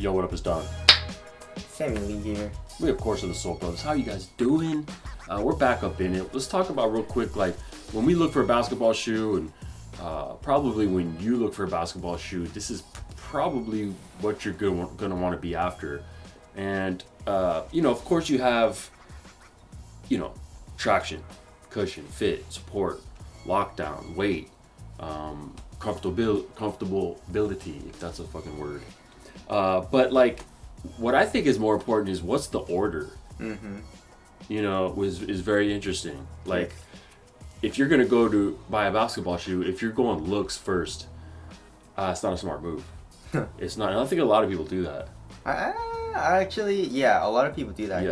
Yo, what up, it's Don. Sammy Lee here. We, of course, are the Soul Brothers. How you guys doing? We're back up in it. Let's talk about real quick, like, when we look for a basketball shoe, and probably when you look for a basketball shoe, this is probably what you're gonna want to be after. And, of course you have, traction, cushion, fit, support, lockdown, weight, comfortability, if that's a fucking word. But like, what I think is more important is what's the order. Mm-hmm. Is very interesting. Like, if you're gonna go to buy a basketball shoe, if you're going looks first, it's not a smart move. It's not. And I think a lot of people do that. Actually, yeah, a lot of people do that.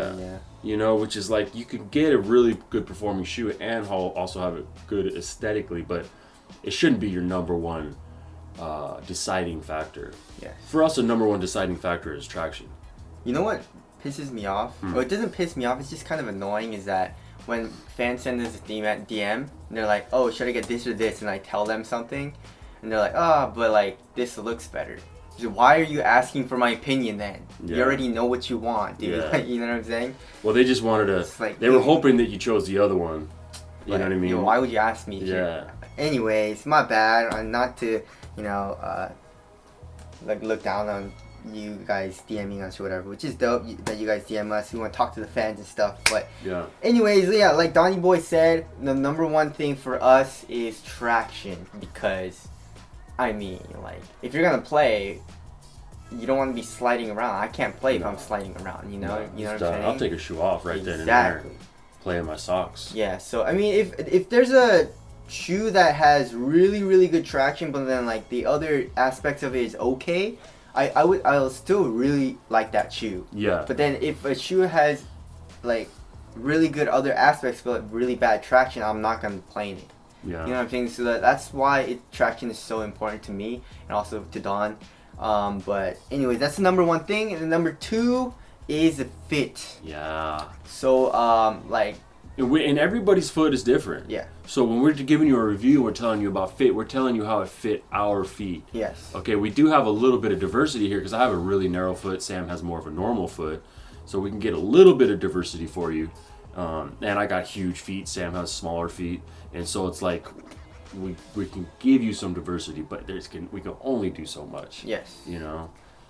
Yeah. Which is like, you can get a really good performing shoe and also have it good aesthetically, but it shouldn't be your number one deciding factor. Yeah. For us, the number one deciding factor is traction. You know what pisses me off? Or it doesn't piss me off, it's just kind of annoying, is that when fans send us a DM and they're like, oh, should I get this or this? And I tell them something and they're like, but like this looks better. So why are you asking for my opinion then? Yeah. You already know what you want, dude. Yeah. You know what I'm saying? Well, they just wanted to, like, they were hoping that you chose the other one. You know what I mean? Why would you ask me? Yeah. Anyways, my bad. I'm not to, like look down on you guys DMing us or whatever, which is dope that you guys DM us. We want to talk to the fans and stuff. But yeah. Anyways, yeah, like Donnie Boy said, the number one thing for us is traction, because like, if you're gonna play, you don't want to be sliding around. I can't play if I'm sliding around, you know what I'm saying? I'll take a shoe off right then and there. Play in my socks. Yeah, so I mean, if there's a shoe that has really, really good traction, but then like the other aspects of it is okay, I'll still really like that shoe. Yeah. But then if a shoe has like really good other aspects but really bad traction, I'm not gonna play in it. Yeah. You know what I'm saying? So that's why traction is so important to me and also to Don. But anyways, that's the number one thing. And the number two is the fit. Yeah. So and everybody's foot is different. Yeah. So when we're giving you a review, we're telling you about fit. We're telling you how it fit our feet. Yes. Okay, we do have a little bit of diversity here because I have a really narrow foot. Sam has more of a normal foot. So we can get a little bit of diversity for you. And I got huge feet. Sam has smaller feet. And so it's like, we can give you some diversity, but we can only do so much. Yes.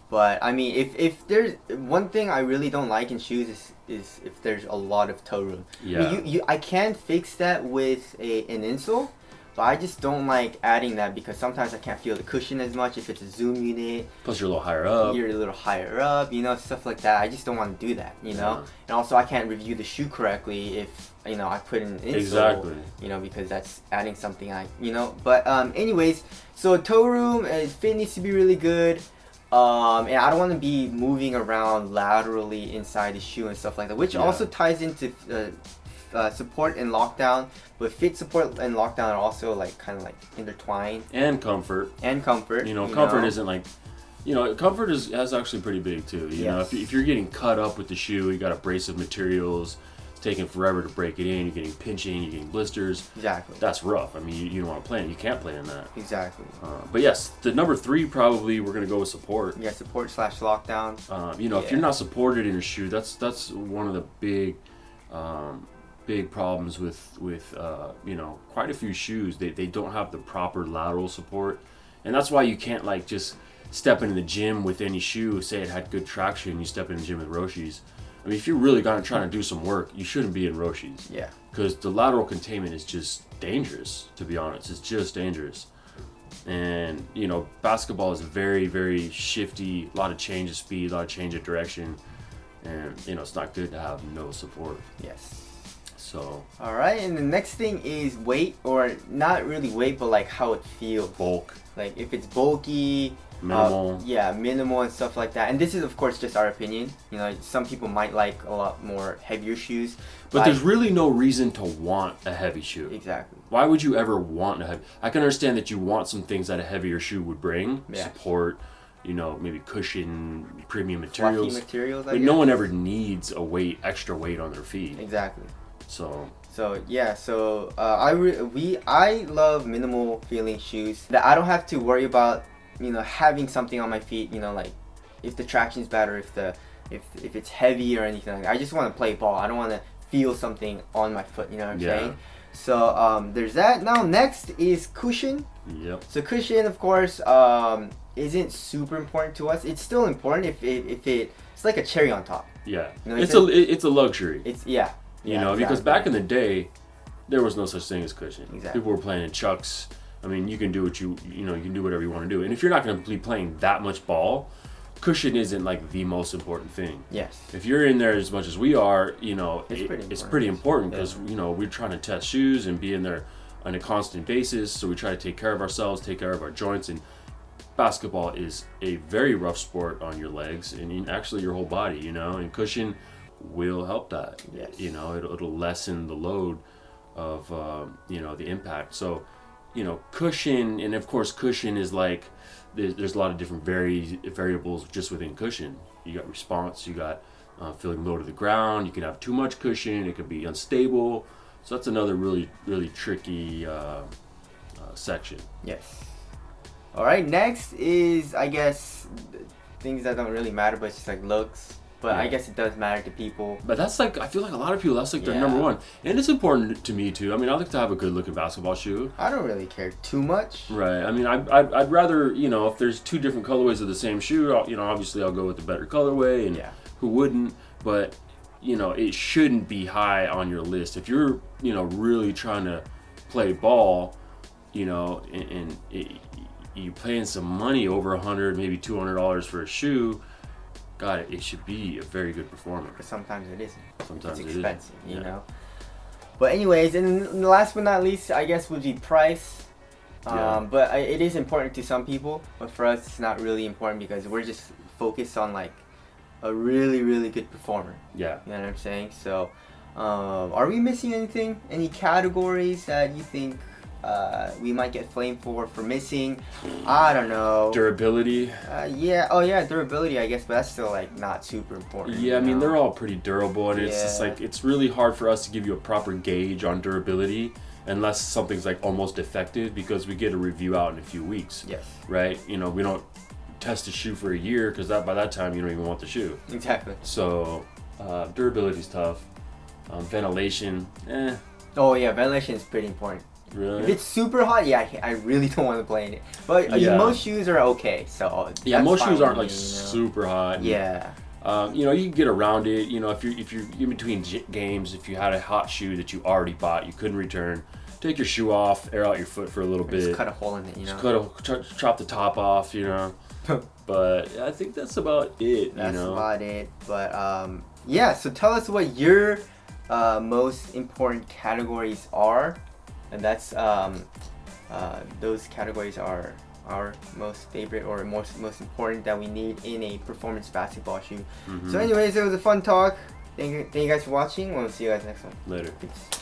But I mean, if there's one thing I really don't like in shoes is if there's a lot of toe room. Yeah. I mean, I can fix that with an insole, but I just don't like adding that because sometimes I can't feel the cushion as much if it's a Zoom unit. Plus you're a little higher up. You're a little higher up, stuff like that. I just don't want to do that, Yeah. And also I can't review the shoe correctly if, I put in an insole. Exactly. Because that's adding something But anyways, so toe room, fit needs to be really good. And I don't want to be moving around laterally inside the shoe and stuff like that, which also ties into support and lockdown. But fit, support, and lockdown are also kind of intertwined. And comfort. Comfort isn't like, comfort is actually pretty big too. If you're getting cut up with the shoe, you got abrasive materials. Taking forever to break it in, you're getting pinching, you're getting blisters. Exactly. That's rough. I mean, you don't want to play in. You can't play in that. Exactly. But yes, the number three probably we're gonna go with support. Yeah, support / lockdown. If you're not supported in a shoe, that's one of the big problems with quite a few shoes. They don't have the proper lateral support, and that's why you can't just step into the gym with any shoe. Say it had good traction, you step in the gym with Roshi's. I mean, if you're really trying to do some work, you shouldn't be in Roshi's. Yeah. Because the lateral containment is just dangerous, to be honest. It's just dangerous. And, basketball is very, very shifty, a lot of change of speed, a lot of change of direction. And, it's not good to have no support. Yes. So. All right, and the next thing is weight, or not really weight, but how it feels. Bulk. Like if it's bulky. Minimal. Minimal and stuff like that. And this is, of course, just our opinion. Some people might like a lot more heavier shoes. But there's really no reason to want a heavy shoe. Exactly. Why would you ever want a heavy? I can understand that you want some things that a heavier shoe would bring. Yeah. Support, maybe cushion, premium materials. Fluffy materials, but no one ever needs extra weight on their feet. Exactly. So I love minimal feeling shoes that I don't have to worry about having something on my feet, if the traction's bad or if it's heavy or anything like that. I just want to play ball. I don't want to feel something on my foot. You know what I'm saying? So there's that. Now next is cushion. Yep. So cushion, of course, isn't super important to us. It's still important if it's like a cherry on top. Yeah. You know, it's a luxury. It's you know, exactly. because back in the day, there was no such thing as cushion. Exactly. People were playing in chucks. I mean, you can do what you can do whatever you want to do. And if you're not going to be playing that much ball, cushion isn't like the most important thing. Yes. If you're in there as much as we are, you know, it's pretty important because you know, we're trying to test shoes and be in there on a constant basis. So we try to take care of ourselves, take care of our joints, and basketball is a very rough sport on your legs and actually your whole body, you know, and cushion will help that. Yes. You know, it'll lessen the load of you know, the impact. So, you know, cushion, and of course cushion is like there's a lot of different variables just within cushion. You got response, you got feeling low to the ground, you can have too much cushion, it could be unstable. So that's another really tricky section. Yes. All right, next is, I guess, things that don't really matter, but it's just like looks. But I guess it does matter to people. But that's like, I feel like a lot of people, that's like their number one. And it's important to me too. I mean, I like to have a good looking basketball shoe. I don't really care too much. Right. I mean, I'd rather, you know, if there's two different colorways of the same shoe, you know, obviously I'll go with the better colorway, and who wouldn't? But, you know, it shouldn't be high on your list. If you're, you know, really trying to play ball, you know, and you're paying some money, over $100, maybe $200 for a shoe, God, it should be a very good performer. But sometimes it isn't. Sometimes it's it expensive, isn't. you know. But anyways, and last but not least, I guess would be price. But it is important to some people, but for us, it's not really important because we're just focused on like a really good performer. Yeah. You know what I'm saying? So, are we missing anything? Any categories that you think we might get flamed for missing? I don't know. Durability. Yeah. Oh yeah, durability, I guess, but that's still like not super important. Yeah, I mean, they're all pretty durable, and it's just like, it's really hard for us to give you a proper gauge on durability unless something's like almost defective, because we get a review out in a few weeks. Yes. Right? You know, we don't test a shoe for a year because by that time you don't even want the shoe. Exactly. So durability's tough. Ventilation, Oh yeah, ventilation is pretty important. Really? If it's super hot, I really don't want to play in it. But most shoes are okay, so most shoes aren't like super hot. Yeah. You know, you can get around it. You know, if you're in between games, if you had a hot shoe that you already bought, you couldn't return, take your shoe off, air out your foot for a little bit. Just cut a hole in it, you know. Just chop the top off, you know. But I think that's about it. That's about it. But yeah. So tell us what your most important categories are, and that's those categories are our most favorite or most important that we need in a performance basketball shoe. So anyways, it was a fun talk. Thank you guys for watching. We'll see you guys next one. Later. Peace.